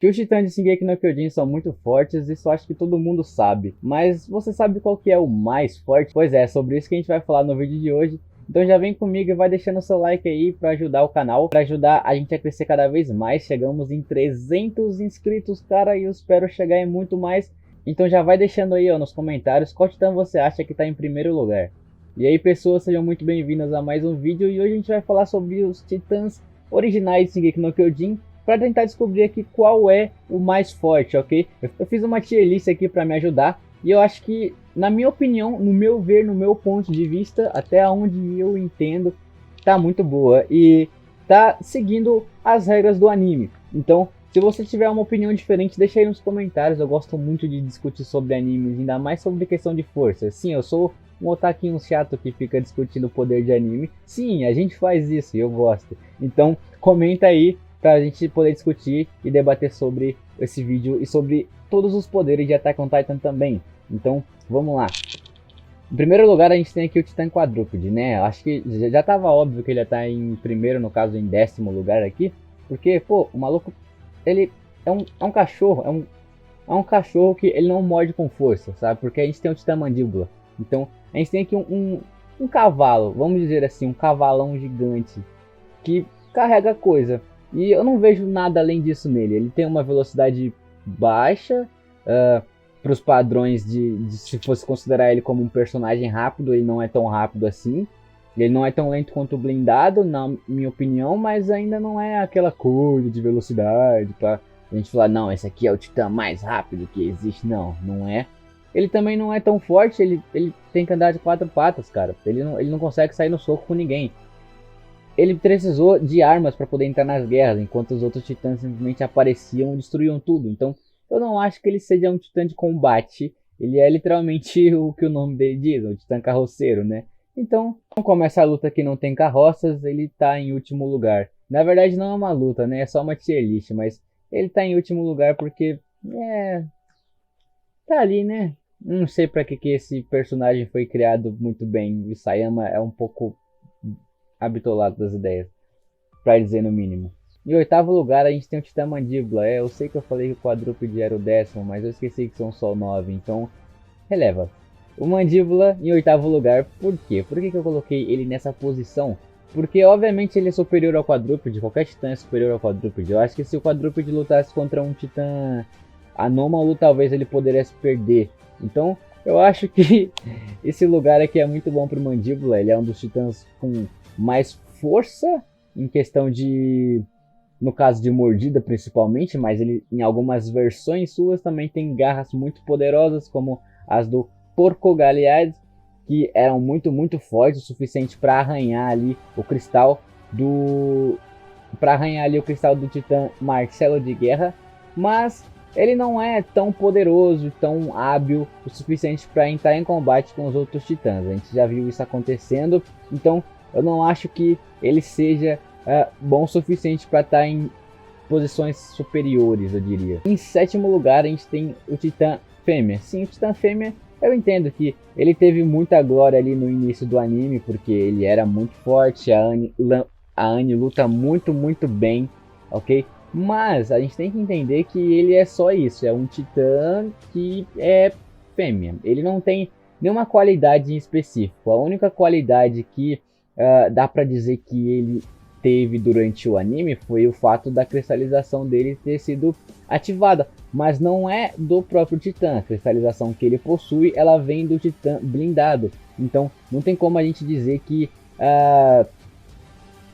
Que os titãs de Shingeki no Kyojin são muito fortes, isso acho que todo mundo sabe. Mas você sabe qual que é o mais forte? Pois é, sobre isso que a gente vai falar no vídeo de hoje. Então já vem comigo e vai deixando seu like aí para ajudar o canal, para ajudar a gente a crescer cada vez mais. Chegamos em 300 inscritos, cara, e eu espero chegar em muito mais. Então já vai deixando aí ó, nos comentários qual titã você acha que está em primeiro lugar. E aí pessoas, sejam muito bem-vindas a mais um vídeo e hoje a gente vai falar sobre os titãs originais de Shingeki no Kyojin, para tentar descobrir aqui qual é o mais forte, ok? Eu fiz uma tier list aqui para me ajudar e eu acho que, na minha opinião, no meu ver, no meu ponto de vista, até onde eu entendo, tá muito boa e tá seguindo as regras do anime. Então, se você tiver uma opinião diferente, deixa aí nos comentários. Eu gosto muito de discutir sobre animes, ainda mais sobre questão de força. Sim, eu sou um otaquinho chato que fica discutindo o poder de anime. Sim, a gente faz isso e eu gosto. Então, comenta aí para a gente poder discutir e debater sobre esse vídeo e sobre todos os poderes de Attack on Titan também. Então, vamos lá. Em primeiro lugar, a gente tem aqui o Titã Quadrúpede, né? Acho que já tava óbvio que ele ia estar em primeiro, no caso em 10º lugar aqui. Porque, pô, o maluco, ele é um cachorro, é um cachorro que ele não morde com força, sabe? Porque a gente tem o Titã Mandíbula. Então, a gente tem aqui um cavalo, vamos dizer assim, um cavalão gigante que carrega coisa. E eu não vejo nada além disso nele. Ele tem uma velocidade baixa, para os padrões de se fosse considerar ele como um personagem rápido, ele não é tão rápido assim. Ele não é tão lento quanto o blindado, na minha opinião, mas ainda não é aquela coisa de velocidade para a gente falar, não, esse aqui é o titã mais rápido que existe. Não, não é. Ele também não é tão forte, ele tem que andar de 4 patas, cara. Ele não consegue sair no soco com ninguém. Ele precisou de armas para poder entrar nas guerras, enquanto os outros titãs simplesmente apareciam e destruíam tudo. Então, eu não acho que ele seja um titã de combate. Ele é literalmente o que o nome dele diz, um titã carroceiro, né? Então, como essa luta aqui não tem carroças, ele tá em último lugar. Na verdade, não é uma luta, né? É só uma tier list, mas ele tá em último lugar porque, tá ali, né? Não sei para que esse personagem foi criado muito bem. O Sayama é um pouco habitolado das ideias, para dizer no mínimo. Em 8º lugar a gente tem o Titã Mandíbula. Eu sei que eu falei que o quadrúpede era o 10º, mas eu esqueci que são só 9, então releva. O Mandíbula em 8º lugar, por quê? Por que eu coloquei ele nessa posição? Porque obviamente ele é superior ao quadrúpede, qualquer titã é superior ao quadrúpede. Eu acho que se o quadrúpede lutasse contra um titã anômalo, talvez ele poderia perder. Então eu acho que esse lugar aqui é muito bom pro Mandíbula. Ele é um dos titãs com mais força em questão de, no caso de mordida principalmente, mas ele em algumas versões suas também tem garras muito poderosas, como as do Porcogaliad, que eram muito fortes, o suficiente para arranhar ali o cristal do titã Marcelo de Guerra, mas ele não é tão poderoso, tão hábil o suficiente para entrar em combate com os outros titãs. A gente já viu isso acontecendo, então eu não acho que ele seja bom o suficiente para estar em posições superiores, eu diria. Em 7º lugar, a gente tem o Titã Fêmea. Sim, o Titã Fêmea, eu entendo que ele teve muita glória ali no início do anime, porque ele era muito forte, a Anne luta muito bem, ok? Mas a gente tem que entender que ele é só isso, é um Titã que é fêmea. Ele não tem nenhuma qualidade em específico. A única qualidade que dá pra dizer que ele teve durante o anime foi o fato da cristalização dele ter sido ativada, mas não é do próprio titã. A cristalização que ele possui, ela vem do titã blindado. Então não tem como a gente dizer que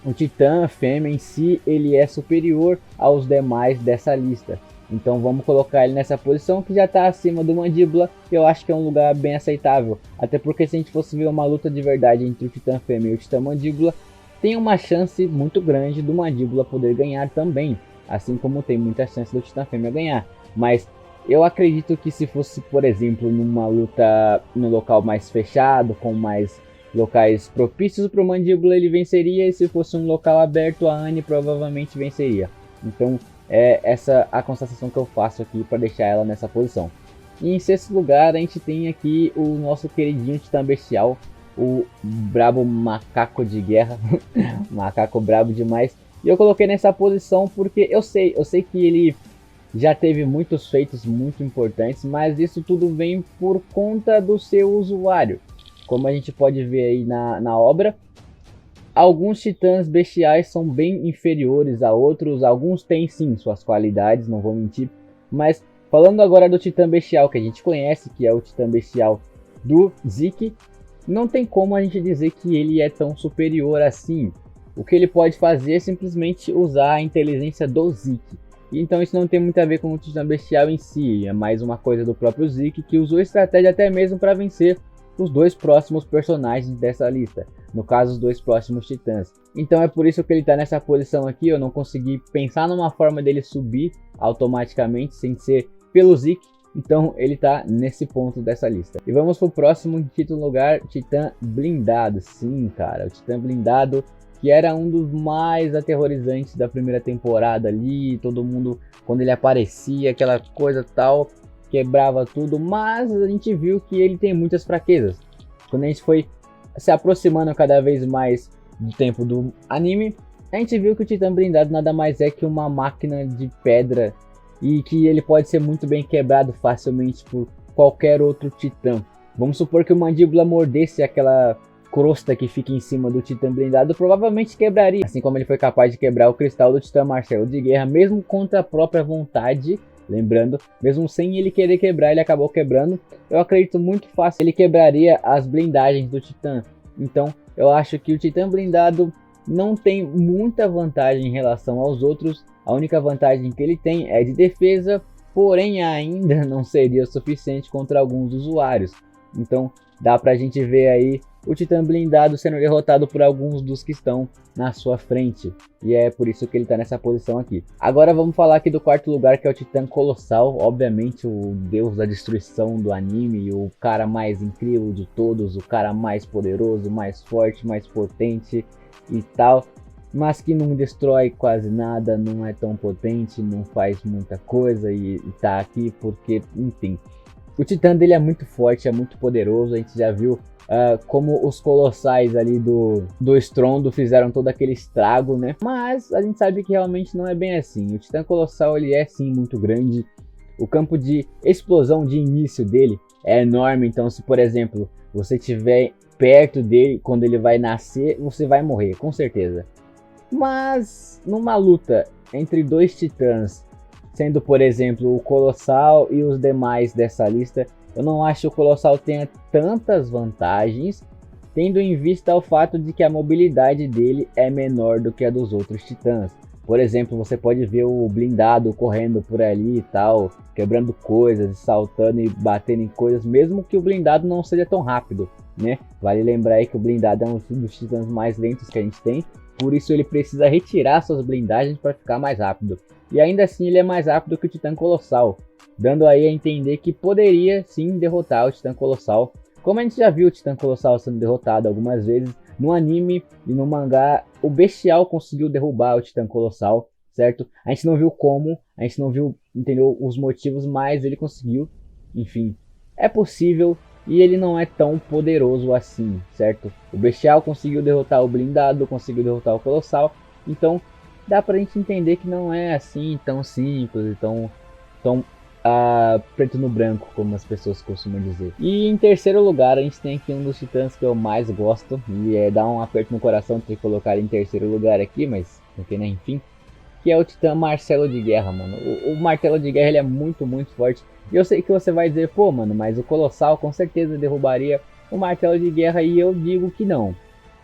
o titã fêmea em si ele é superior aos demais dessa lista. Então vamos colocar ele nessa posição que já está acima do Mandíbula, que eu acho que é um lugar bem aceitável. Até porque se a gente fosse ver uma luta de verdade entre o Titã Fêmea e o Titã Mandíbula, tem uma chance muito grande do Mandíbula poder ganhar também. Assim como tem muita chance do Titã Fêmea ganhar. Mas eu acredito que se fosse, por exemplo, numa luta no local mais fechado, com mais locais propícios para o Mandíbula, ele venceria. E se fosse um local aberto, a Anne provavelmente venceria. Então é essa a constatação que eu faço aqui para deixar ela nessa posição. E em 6º lugar a gente tem aqui o nosso queridinho Titã Bestial, o brabo macaco de guerra, macaco brabo demais. E eu coloquei nessa posição porque eu sei que ele já teve muitos feitos muito importantes, mas isso tudo vem por conta do seu usuário. Como a gente pode ver aí na obra, alguns titãs bestiais são bem inferiores a outros, alguns têm sim suas qualidades, não vou mentir, mas falando agora do titã bestial que a gente conhece, que é o titã bestial do Zeke, não tem como a gente dizer que ele é tão superior assim. O que ele pode fazer é simplesmente usar a inteligência do Zeke. Então isso não tem muito a ver com o titã bestial em si, é mais uma coisa do próprio Zeke, que usou estratégia até mesmo para vencer os dois próximos personagens dessa lista, no caso os dois próximos titãs. Então é por isso que ele está nessa posição aqui. Eu não consegui pensar numa forma dele subir automaticamente sem ser pelo Zeke, então ele está nesse ponto dessa lista. E vamos pro próximo, em quinto lugar, titã blindado. Sim, cara, o titã blindado, que era um dos mais aterrorizantes da primeira temporada ali, todo mundo, quando ele aparecia, aquela coisa tal, quebrava tudo, mas a gente viu que ele tem muitas fraquezas. Quando a gente foi se aproximando cada vez mais do tempo do anime, a gente viu que o titã blindado nada mais é que uma máquina de pedra e que ele pode ser muito bem quebrado facilmente por qualquer outro titã. Vamos supor que o mandíbula mordesse aquela crosta que fica em cima do titã blindado, provavelmente quebraria, assim como ele foi capaz de quebrar o cristal do titã Marcelo de Guerra, mesmo contra a própria vontade. Lembrando, mesmo sem ele querer quebrar, ele acabou quebrando. Eu acredito muito fácil ele quebraria as blindagens do titã. Então eu acho que o titã blindado não tem muita vantagem em relação aos outros. A única vantagem que ele tem é de defesa, porém ainda não seria o suficiente contra alguns usuários. Então dá pra gente ver aí o titã blindado sendo derrotado por alguns dos que estão na sua frente. E é por isso que ele está nessa posição aqui. Agora vamos falar aqui do quarto lugar, que é o titã colossal. Obviamente o deus da destruição do anime, o cara mais incrível de todos, o cara mais poderoso, mais forte, mais potente e tal. Mas que não destrói quase nada, não é tão potente, não faz muita coisa e tá aqui porque, enfim. O titã dele é muito forte, é muito poderoso. A gente já viu como os colossais ali do Estrondo fizeram todo aquele estrago, né? Mas a gente sabe que realmente não é bem assim. O titã colossal ele é sim muito grande. O campo de explosão de início dele é enorme. Então se por exemplo você estiver perto dele quando ele vai nascer, você vai morrer, com certeza. Mas numa luta entre dois titãs, sendo por exemplo o colossal e os demais dessa lista, eu não acho que o colossal tenha tantas vantagens, tendo em vista o fato de que a mobilidade dele é menor do que a dos outros titãs. Por exemplo, você pode ver o blindado correndo por ali e tal, quebrando coisas, saltando e batendo em coisas, mesmo que o blindado não seja tão rápido, né? Vale lembrar aí que o blindado é um dos titãs mais lentos que a gente tem, por isso ele precisa retirar suas blindagens para ficar mais rápido. E ainda assim ele é mais rápido que o titã colossal, dando aí a entender que poderia sim derrotar o titã colossal. Como a gente já viu o titã colossal sendo derrotado algumas vezes no anime e no mangá, o bestial conseguiu derrubar o titã colossal, certo? A gente não viu como, a gente não viu, entendeu, os motivos, mas ele conseguiu. Enfim, é possível e ele não é tão poderoso assim, certo? O bestial conseguiu derrotar o blindado, conseguiu derrotar o colossal, então dá pra gente entender que não é assim tão simples e tão preto no branco, como as pessoas costumam dizer. E em terceiro lugar, a gente tem aqui um dos titãs que eu mais gosto, e dá um aperto no coração ter que colocar ele em terceiro lugar aqui, mas né, enfim, que é o titã Marcelo de Guerra, mano. O martelo de guerra ele é muito, muito forte. E eu sei que você vai dizer, pô, mano, mas o colossal com certeza derrubaria o martelo de guerra, e eu digo que não.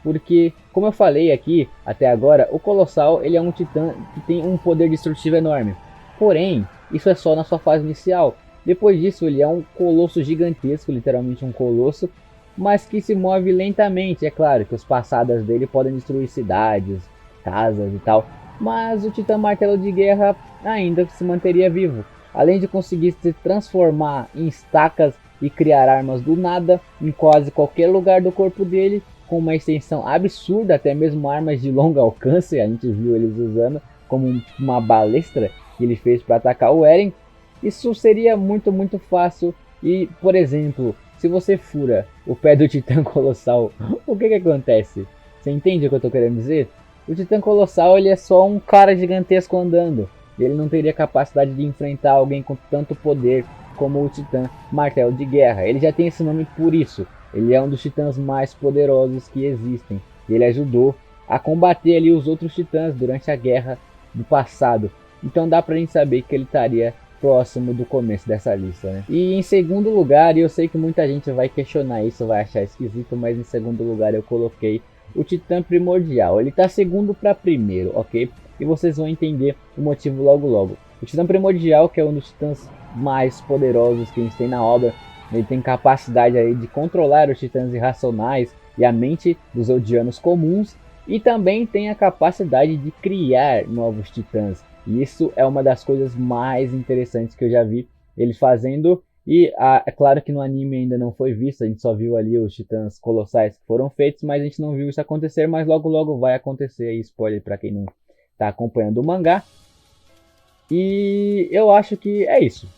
Porque, como eu falei aqui até agora, o colossal ele é um titã que tem um poder destrutivo enorme. Porém, isso é só na sua fase inicial. Depois disso ele é um colosso gigantesco, literalmente um colosso, mas que se move lentamente. É claro que os passadas dele podem destruir cidades, casas e tal, mas o titã martelo de guerra ainda se manteria vivo. Além de conseguir se transformar em estacas e criar armas do nada em quase qualquer lugar do corpo dele, com uma extensão absurda, até mesmo armas de longo alcance, a gente viu eles usando como uma balestra que ele fez para atacar o Eren. Isso seria muito, muito fácil. E, por exemplo, se você fura o pé do titã colossal, o que acontece? Você entende o que eu estou querendo dizer? O titã colossal ele é só um cara gigantesco andando. ele não teria capacidade de enfrentar alguém com tanto poder como o Titã Martelo de Guerra. Ele já tem esse nome por isso. Ele é um dos titãs mais poderosos que existem. Ele ajudou a combater ali os outros titãs durante a guerra do passado. Então dá pra gente saber que ele estaria próximo do começo dessa lista, né? E em segundo lugar, e eu sei que muita gente vai questionar isso, vai achar esquisito, mas em segundo lugar eu coloquei o Titã Primordial. Ele tá segundo para primeiro, ok? E vocês vão entender o motivo logo logo. O Titã Primordial, que é um dos titãs mais poderosos que a gente tem na obra, ele tem capacidade aí de controlar os titãs irracionais e a mente dos Eldianos comuns, e também tem a capacidade de criar novos titãs. E isso é uma das coisas mais interessantes que eu já vi eles fazendo. E é claro que no anime ainda não foi visto, a gente só viu ali os titãs colossais que foram feitos, mas a gente não viu isso acontecer, mas logo logo vai acontecer aí, spoiler para quem não está acompanhando o mangá. E eu acho que é isso.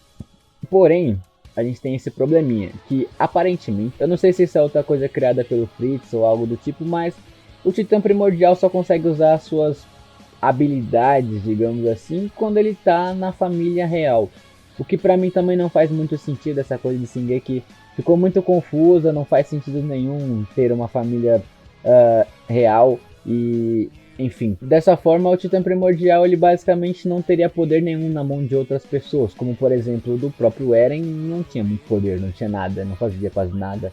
Porém, a gente tem esse probleminha, que aparentemente, eu não sei se isso é outra coisa criada pelo Fritz ou algo do tipo, mas o Titã Primordial só consegue usar as suas habilidades, digamos assim, quando ele tá na família real. O que pra mim também não faz muito sentido, essa coisa de Shingeki ficou muito confusa, não faz sentido nenhum ter uma família real e enfim. Dessa forma, o Titã Primordial ele basicamente não teria poder nenhum na mão de outras pessoas, como por exemplo o do próprio Eren não tinha muito poder, não tinha nada, não fazia quase nada.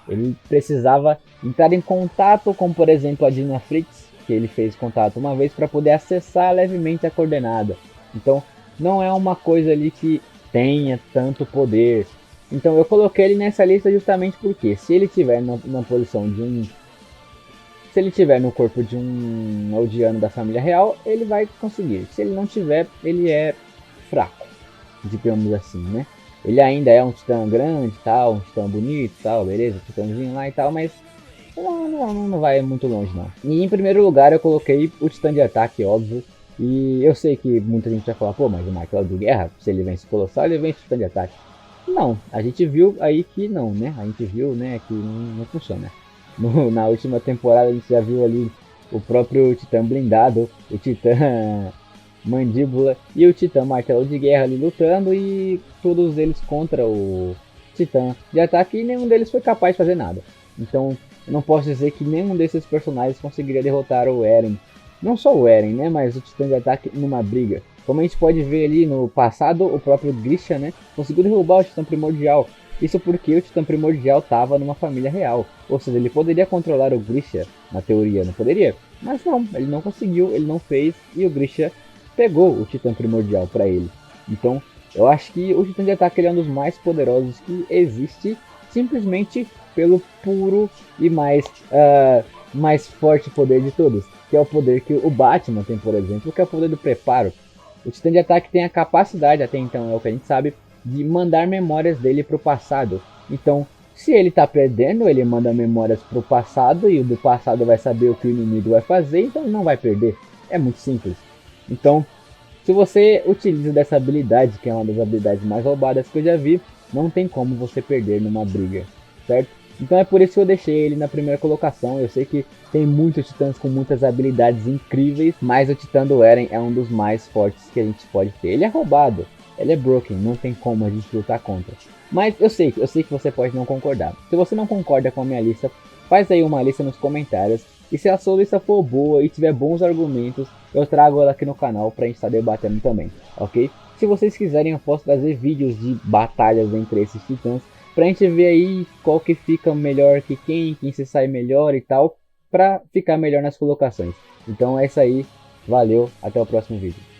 Ele precisava entrar em contato com, por exemplo, a Dina Fritz, que ele fez contato uma vez para poder acessar levemente a coordenada. Então, não é uma coisa ali que tenha tanto poder. Então, eu coloquei ele nessa lista justamente porque se ele tiver na posição de um... Se ele tiver no corpo de um Eldiano da família real, ele vai conseguir. Se ele não tiver, ele é fraco, digamos assim, né? Ele ainda é um titã grande, tal, um titã bonito, tal, beleza, titãzinho lá e tal, mas não vai muito longe não. E em primeiro lugar eu coloquei o titã de ataque, óbvio. E eu sei que muita gente vai falar, pô, mas o martelo de guerra, se ele vence o colossal, ele vence o titã de ataque. Não, a gente viu aí que não, né? A gente viu, né, que não funciona. Na última temporada a gente já viu ali o próprio titã blindado, o titã mandíbula e o titã martelo de guerra ali lutando, e todos eles contra o titã de ataque, e nenhum deles foi capaz de fazer nada. Então eu não posso dizer que nenhum desses personagens conseguiria derrotar o Eren. Não só o Eren, né, mas o titã de ataque numa briga. Como a gente pode ver ali no passado, o próprio Grisha, né, conseguiu derrubar o titã primordial. Isso porque o titã primordial estava numa família real. Ou seja, ele poderia controlar o Grisha, na teoria, não poderia? Mas não, ele não conseguiu, ele não fez, e o Grisha pegou o titã primordial para ele. Então, eu acho que o titã de ataque ele é um dos mais poderosos que existe, simplesmente pelo puro e mais forte poder de todos, que é o poder que o Batman tem, por exemplo, que é o poder do preparo. O titã de ataque tem a capacidade, até então é o que a gente sabe, de mandar memórias dele para o passado. Então, se ele está perdendo, ele manda memórias para o passado, e o do passado vai saber o que o inimigo vai fazer, então ele não vai perder. É muito simples. Então, se você utiliza dessa habilidade, que é uma das habilidades mais roubadas que eu já vi, não tem como você perder numa briga, certo? Então é por isso que eu deixei ele na primeira colocação. Eu sei que tem muitos titãs com muitas habilidades incríveis, mas o titã do Eren é um dos mais fortes que a gente pode ter. Ele é roubado, ele é broken, não tem como a gente lutar contra. Mas eu sei que você pode não concordar. Se você não concorda com a minha lista, faz aí uma lista nos comentários. E se a sua lista for boa e tiver bons argumentos, eu trago ela aqui no canal pra gente estar debatendo também, ok? Se vocês quiserem, eu posso trazer vídeos de batalhas entre esses titãs, pra gente ver aí qual que fica melhor que quem se sai melhor e tal, pra ficar melhor nas colocações. Então é isso aí, valeu, até o próximo vídeo.